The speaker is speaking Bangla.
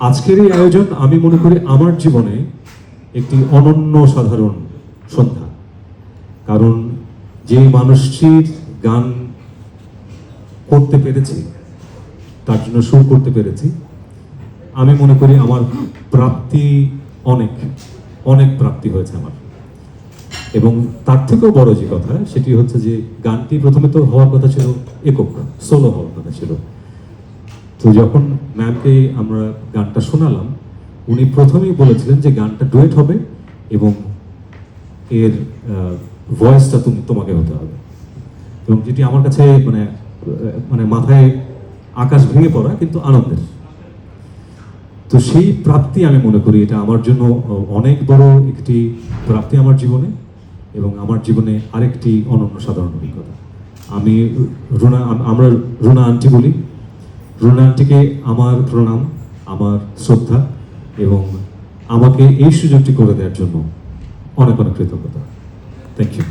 আজকের এই আয়োজন আমি মনে করি আমার জীবনে একটি অনন্য সাধারণ সন্ধ্যা। কারণ যে মানুষটির গান করতে পেরেছি, তার জন্য সুর করতে পেরেছি, আমি মনে করি আমার প্রাপ্তি অনেক অনেক প্রাপ্তি হয়েছে আমার। এবং তার থেকেও বড় যে কথা সেটি হচ্ছে যে গানটি প্রথমে তো হওয়ার কথা ছিল একক, সোলো হওয়ার কথা ছিল। তো যখন ম্যামকে আমরা গানটা শোনালাম, উনি প্রথমেই বলেছিলেন যে গানটা ডুয়েট হবে এবং এর ভয়েসটা তোমাকে হতে হবে, এবং যেটি আমার কাছে মানে মানে মাথায় আকাশ ভেঙে পড়া কিন্তু আনন্দের। তো সেই প্রাপ্তি আমি মনে করি এটা আমার জন্য অনেক বড় একটি প্রাপ্তি আমার জীবনে, এবং আমার জীবনে আরেকটি অনন্য সাধারণ অভিজ্ঞতা। আমি আমরা রুনা আন্টি বলি। রুনা আন্টিকে আমার প্রণাম, আমার শ্রদ্ধা, এবং আমাকে এই সুযোগটি করে দেওয়ার জন্য অনেক অনেক কৃতজ্ঞতা। Thank you.